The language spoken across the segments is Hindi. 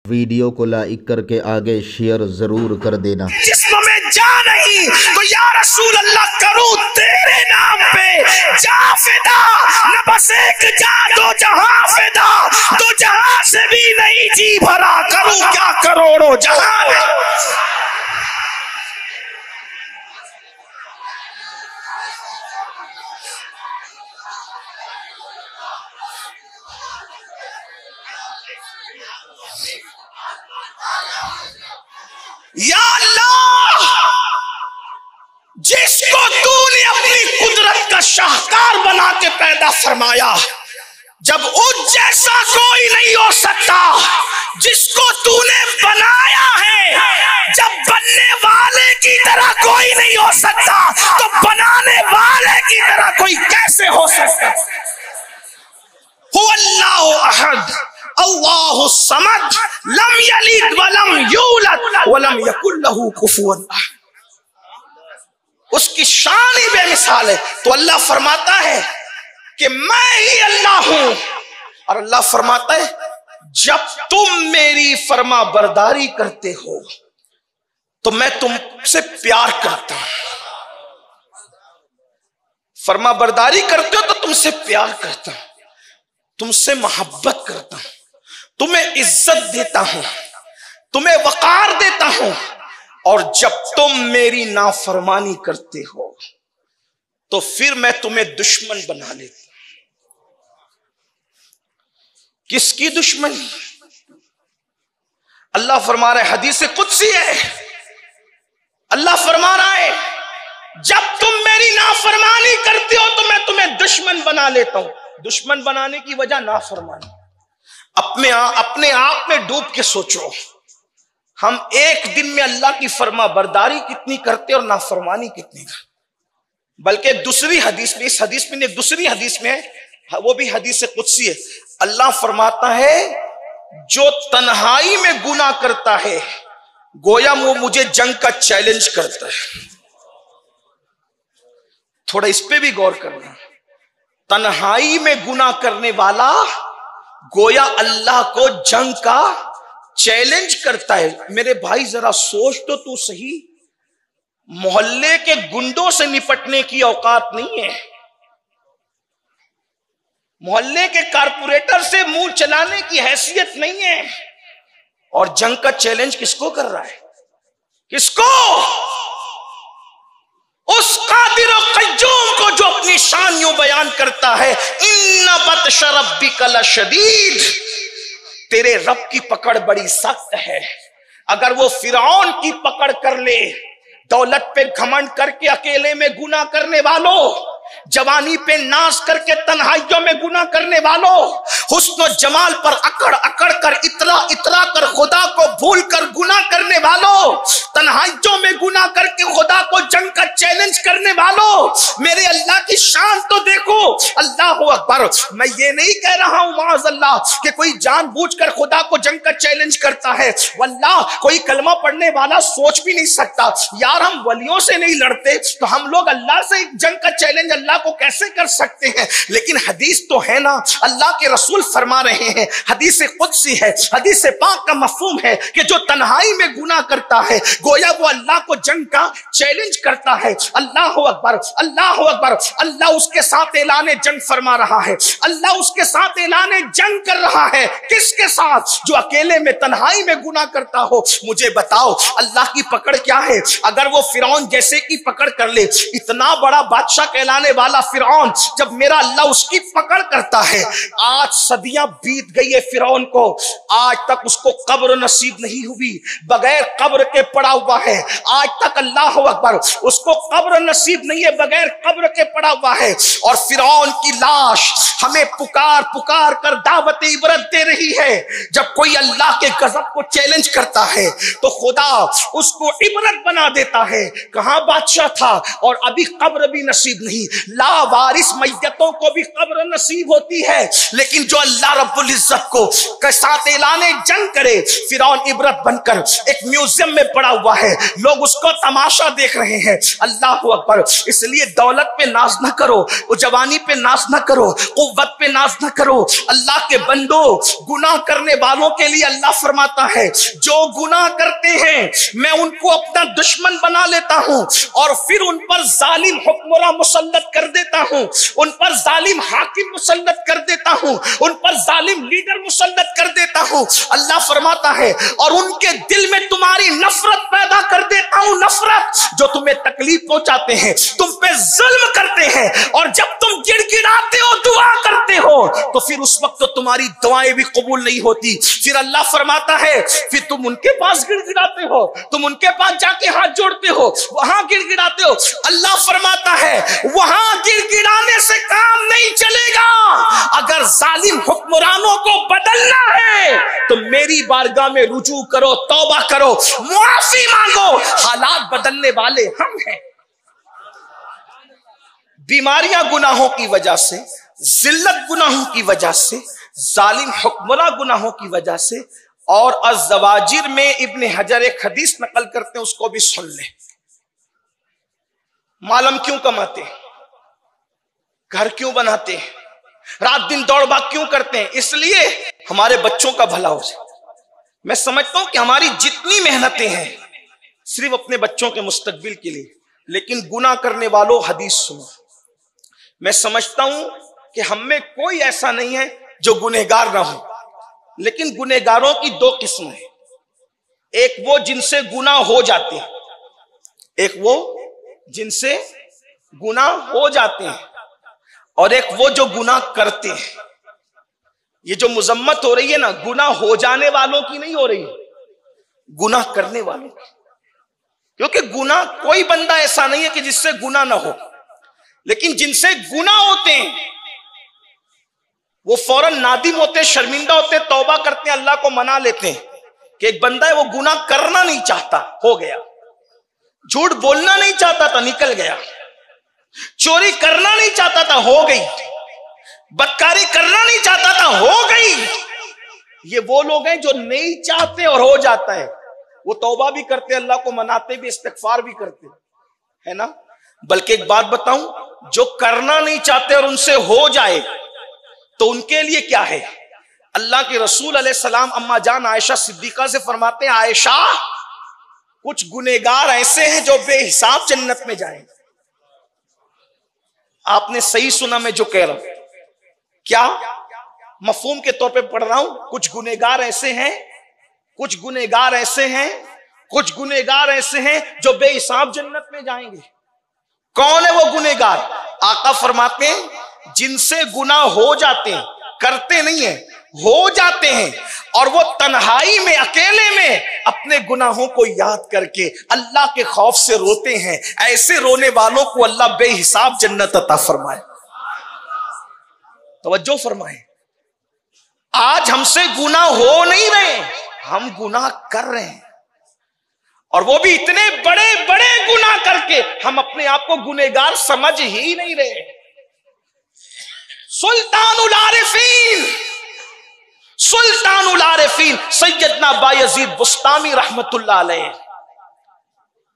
वीडियो को लाइक करके आगे शेयर जरूर कर देना। जिस्म में जा नहीं तो या रसूल अल्लाह करूं तेरे नाम पे जा फिदा, न बस एक जा दो जहां फिदा, तो जहां से भी नहीं जी भरा, करूं क्या करोड़ों जहां। या अल्लाह, जिसको तूने अपनी कुदरत का शाहकार बना के पैदा फरमाया, जब उस जैसा कोई नहीं हो सकता, जिसको तूने बनाया है, जब बनने वाले की तरह कोई नहीं हो सकता, तो बनाने वाले की तरह कोई कैसे हो सकता। हुवल्लाहु अहद अल्लाहु समद लम यलिद वलम यूलद वलम यकुल लहू कुफुवन अहद। उसकी शान ही बेमिसाल है। तो अल्लाह फरमाता है कि मैं ही अल्लाह हूं, और अल्लाह फरमाता है जब तुम मेरी फरमा बरदारी करते हो तो मैं तुमसे प्यार करता हूं। फरमा बरदारी करते हो तो तुमसे प्यार करता हूं, तुमसे मोहब्बत करता हूं, तुम्हें इज्जत देता हूं, तुम्हें वकार देता हूं। और जब तुम मेरी नाफरमानी करते हो तो फिर मैं तुम्हें दुश्मन बना लेता हूं। किसकी दुश्मनी? अल्लाह फरमा रहा है, हदीस कुदसी है, अल्लाह फरमा रहा है जब तुम मेरी नाफरमानी करते हो तो मैं तुम्हें दुश्मन बना लेता हूं। दुश्मन बनाने की वजह नाफरमानी। अपने आप में डूब के सोचो, हम एक दिन में अल्लाह की फरमा बरदारी कितनी करते और नाफरमानी कितनी करते। बल्कि दूसरी हदीस में, इस हदीस में, एक दूसरी हदीस में, वो भी हदीस कुदसी है, अल्लाह फरमाता है जो तन्हाई में गुनाह करता है गोया वो मुझे जंग का चैलेंज करता है। थोड़ा इस पे भी गौर करना। तन्हाई में गुनाह करने वाला गोया अल्लाह को जंग का चैलेंज करता है। मेरे भाई जरा सोच तो तू सही, मोहल्ले के गुंडों से निपटने की औकात नहीं है, मोहल्ले के कारपोरेटर से मुंह चलाने की हैसियत नहीं है, और जंग का चैलेंज किसको कर रहा है? किसको? उस कादिर और कय्यूम को जो अपनी शान यूं बयान करता है, इन्ना बत्श रब्बिका लशदीद, तेरे रब की पकड़ बड़ी सख्त है। अगर वो फिरौन की पकड़ कर ले, दौलत पे घमंड करके अकेले में गुनाह करने वालों, जवानी पे नाश करके तन्हाइयों में गुनाह करने वालों, हुस्न और जमाल पर अकड़ अकड़ कर इतरा कर खुदा को भूल कर गुनाह करने वालों, तन्हाइयों में गुनाह करके खुदा को जंग का चैलेंज करने वालों, मेरे अल्लाह की शान तो देखो। अल्लाह अकबर। मैं ये नहीं कह रहा हूं माज़ अल्लाह कि कोई जानबूझकर खुदा को जंग का चैलेंज करता है। वल्लाह कोई कलमा पढ़ने वाला सोच भी नहीं सकता यार हम वलियों से नहीं लड़ते तो हम लोग अल्लाह से जंग का चैलेंज अल्लाह को कैसे कर सकते हैं। लेकिन हदीस तो है ना, अल्लाह के रसूल फरमा रहे हैं, हदीस कुदसी है, हदीस पाक का मफहूम है कि जो तन्हाई में गुनाह करता है गोया वो अल्लाह को जंग का चैलेंज करता है। अल्लाह अकबर, अल्लाह अकबर। अल्लाह उसके साथ ऐलान जंग फरमा रहा है, अल्लाह उसके साथ ऐलान जंग कर रहा है। किसके साथ? जो अकेले में तन्हाई में गुनाह करता हो। मुझे बताओ अल्लाह की पकड़ क्या है? अगर वो फिरौन जैसे की पकड़ कर ले, इतना बड़ा बादशाह कहलाने वाला फिरौन, जब मेरा अल्लाह उसकी पकड़ करता है, आज सदियां बीत गई है फिरौन को, आज तक उसको कब्र नसीब नहीं हुई, बगैर कब्र के पड़ा हुआ है। आज तक अल्लाह अकबर उसको कब्र नसीब नहीं है, बगैर कब्र के पड़ा हुआ है। और फिरौन की लाश हमें पुकार पुकार कर दावत इबरत दे रही है। जब कोई अल्लाह के गजब को चैलेंज करता है तो खुदा उसको इबरत बना देता है। कहां बादशाह था और अभी कब्र भी नसीब नहीं। लावारिस मैयतों को भी कब्र नसीब होती है, लेकिन जो अल्लाह रब्बुल इज्जत को के साथ ऐलान जंग करे, फिरौन इबरत बनकर एक म्यूजियम में पड़ा हुआ हुआ है, लोग उसको तमाशा देख रहे हैं। अल्लाह अकबर। इसलिए दौलत पे नाज न करो, जवानी पे नाज न करो, कुव्वत पे नाज न करो। अल्लाह के बंदो, गुनाह करने वालों के लिए अल्लाह फरमाता है जो गुनाह करते हैं मैं उनको अपना दुश्मन बना लेता हूं और फिर उन पर जालिम हुक्मरां मुसल्लत कर देता हूं, उन पर जालिम हाकिम मुसल्लत कर देता हूं, उन पर जालिम लीडर मुसल्लत कर देता हूं। अल्लाह फरमाता है और उनके दिल में तुम्हारी नफरत पैदा कर देता हूं, नफरत जो तुम्हें तकलीफ पहुंचाते हैं, तुम पे जुल्म करते हैं, और जब तुम गिड़गिड़ाते हो, दुआ करते हो, तो फिर उस वक्त तो तुम्हारी दुआएं भी कबूल नहीं होती। फिर अल्लाह फरमाता है फिर तुम उनके पास गिड़गिड़ाते हो, तुम उनके पास जाके हाथ जोड़ते हो, वहां गिड़गिड़ाते हो। अल्लाह फरमाता है वहां गिड़गिड़ाने से काम नहीं चलेगा। अगर जालिम हुक्मरानों को बदलना है तो मेरी बारगाह में रुजू करो, तौबा करो, मुआफी मांगो। हालात बदलने वाले हम हैं। बीमारियां गुनाहों की वजह से, जिल्लत गुनाहों की वजह से, जालिम हुक्मरां गुनाहों की वजह से। और अज़्ज़वाजिर में इब्ने हजर एक हदीस नकल करते हैं, उसको भी सुन ले। मालम क्यों कमाते हैं, घर क्यों बनाते हैं, रात दिन दौड़ भाग क्यों करते हैं? इसलिए हमारे बच्चों का भला हो जाए। मैं समझता हूं कि हमारी जितनी मेहनतें हैं सिर्फ अपने बच्चों के मुस्तकबिल के लिए, लेकिन गुनाह करने वालों हदीस सुनो। मैं समझता हूं कि हम में कोई ऐसा नहीं है जो गुनहगार ना हो, लेकिन गुनहगारों की दो किस्म है। एक वो जिनसे गुनाह हो जाते हैं, एक वो जिनसे गुनाह हो जाते हैं, और एक वो जो गुनाह करते हैं। ये जो मुजम्मत हो रही है ना, गुनाह हो जाने वालों की नहीं हो रही, गुनाह करने वालों की। क्योंकि गुनाह कोई बंदा ऐसा नहीं है कि जिससे गुनाह ना हो, लेकिन जिनसे गुनाह होते हैं वो फौरन नादिम होते, शर्मिंदा होते, तौबा करते हैं, अल्लाह को मना लेते हैं कि एक बंदा है वो गुनाह करना नहीं चाहता, हो गया। झूठ बोलना नहीं चाहता था, निकल गया। चोरी करना नहीं चाहता था, हो गई। बदकारी करना नहीं चाहता था, हो गई। ये वो लोग हैं जो नहीं चाहते और हो जाता है। वो तौबा भी करते, अल्लाह को मनाते भी, इस्तिगफार भी करते, है ना। बल्कि एक बात बताऊं, जो करना नहीं चाहते और उनसे हो जाए तो उनके लिए क्या है? अल्लाह के रसूल अलैहिस्सलाम अम्मा जान आयशा सिद्दीका से फरमाते हैं, आयशा कुछ गुनहगार ऐसे हैं जो बेहिसाब जन्नत में जाएंगे। आपने सही सुना मैं जो कह रहा हूं, क्या मफहूम के तौर पे पढ़ रहा हूं? कुछ गुनहगार ऐसे हैं, कुछ गुनहगार ऐसे हैं, कुछ गुनहगार ऐसे हैं जो बेहिसाब जन्नत में जाएंगे। कौन है वो गुनहगार? आका फरमाते हैं जिनसे गुनाह हो जाते हैं, करते नहीं है, हो जाते हैं, और वो तन्हाई में, अकेले में अपने गुनाहों को याद करके अल्लाह के खौफ से रोते हैं। ऐसे रोने वालों को अल्लाह बेहिसाब जन्नत अता फरमाए। तवज्जो फरमाए। आज हमसे गुनाह हो नहीं रहे, हम गुनाह कर रहे हैं, और वो भी इतने बड़े बड़े गुनाह करके हम अपने आप को गुनहगार समझ ही नहीं रहे। सुल्तानुल आरिफीन, सुल्तानुल आरिफीन सैयदना बायजीद बुस्तामी रहमतुल्लाह अलैह,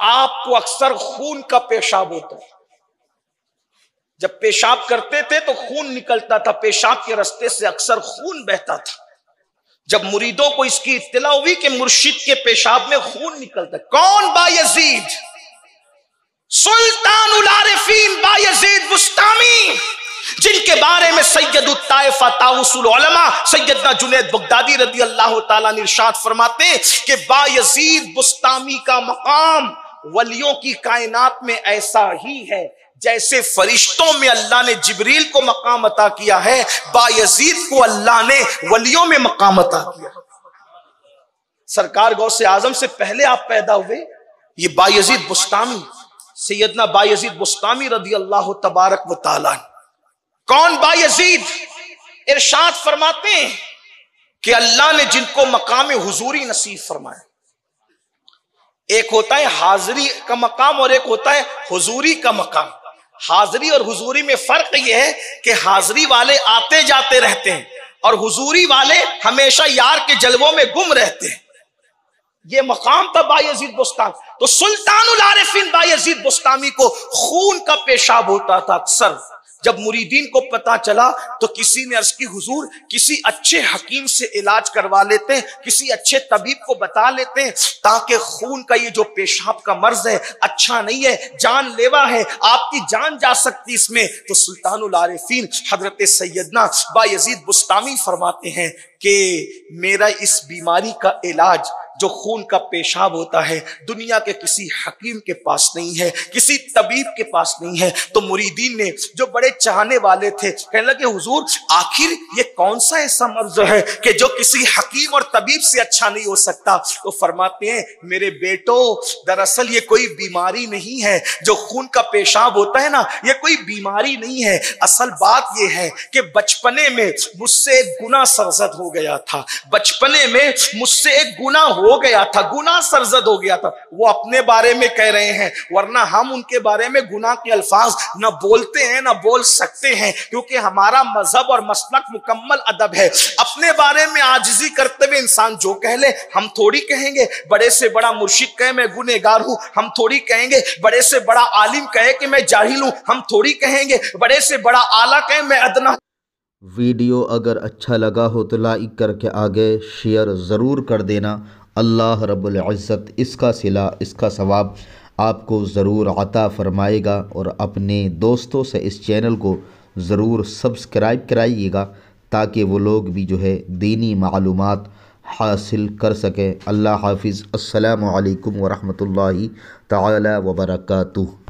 आपको अक्सर खून का पेशाब होता है। जब पेशाब करते थे तो खून निकलता था, पेशाब के रास्ते से अक्सर खून बहता था। जब मुरीदों को इसकी इत्तला हुई कि मुर्शिद के पेशाब में खून निकलता है, कौन? बायजीद, सुल्तानुल आरिफीन बायजीद बुस्तामी, जिनके बारे में सैयदुत ताइफा ताउसुल उलमा सैयदना जुनैद बगदादी रदी अल्लाह ताला ने इरशाद फरमाते हैं कि बायजीद बुस्तामी का मकाम वलियों की कायनात में ऐसा ही है जैसे फरिश्तों में अल्लाह ने जिब्रील को मकाम अता किया है, बायजीद को अल्लाह ने वलियों में मकाम अता किया। सरकार गौसे आजम से पहले आप पैदा हुए, ये बायजीद बुस्तामी, सैयदना बायजीद बुस्तामी रदी अल्लाह तबारक व तआला। कौन बायजीद? इरशाद फरमाते हैं कि अल्लाह ने जिनको मकाम हुजूरी नसीब फरमाया। एक होता है हाजिरी का मकाम और एक होता है हुजूरी का मकाम। हाजिरी और हुजूरी में फर्क यह है कि हाजिरी वाले आते जाते रहते हैं और हुजूरी वाले हमेशा यार के जलवों में गुम रहते हैं। ये मकाम था बायजीद बुस्तामी। तो सुल्तानुल आरिफीन बायजीद बुस्तामी को खून का पेशाब होता था अक्सर। जब मुरीदीन को पता चला तो किसी ने अर्ज की, हुजूर किसी अच्छे हकीम से इलाज करवा लेते, किसी अच्छे तबीब को बता लेते, ताकि खून का ये जो पेशाब का मर्ज है अच्छा नहीं है, जानलेवा है, आपकी जान जा सकती इसमें। तो सुल्तानुल आरिफीन हजरत सैयदना बायजीद बुस्तामी फरमाते हैं कि मेरा इस बीमारी का इलाज जो खून का पेशाब होता है दुनिया के किसी हकीम के पास नहीं है, किसी तबीब के पास नहीं है। तो मुरीदीन ने जो बड़े चाहने वाले थे कहने लगे, हुजूर आखिर ये कौन सा ऐसा मर्ज है कि जो किसी हकीम और तबीब से अच्छा नहीं हो सकता। तो फरमाते हैं, मेरे बेटो दरअसल ये कोई बीमारी नहीं है, जो खून का पेशाब होता है ना, ये कोई बीमारी नहीं है। असल बात ये है कि बचपने में मुझसे एक गुनाह सरजद हो गया था, बचपने में मुझसे एक गुनाह हो गया था, गुनाह सरजद हो गया था। वो अपने बारे में कह रहे हैं, वरना हम उनके बारे में गुनाह के अल्फाज न बोलते हैं न बोल सकते हैं, क्योंकि हमारा मजहब और मसलक मुकम्मल अदब है। अपने बारे में आजिजी करते हुए इंसान जो कह ले हम थोड़ी कहेंगे। बड़े से बड़ा मुर्शिद कहे मैं गुनहगार हूं, हम थोड़ी कहेंगे। बड़े से बड़ा आलिम कहे कि मैं जाहिल हूं, हम थोड़ी कहेंगे। बड़े से बड़ा आला कहे मैं अदना। वीडियो अगर अच्छा लगा हो तो लाइक करके आगे शेयर ज़रूर कर देना। अल्लाह रब्बुल इज़्ज़त इसका सिला, इसका सवाब आपको ज़रूर अता फ़रमाएगा। और अपने दोस्तों से इस चैनल को ज़रूर सब्सक्राइब कराइएगा ताकि वो लोग भी जो है दीनी मालूमात हासिल कर सकें। अल्लाह हाफिज़। अस्सलामु अलैकुम व रहमतुल्लाहि तआला व बरकातुहू।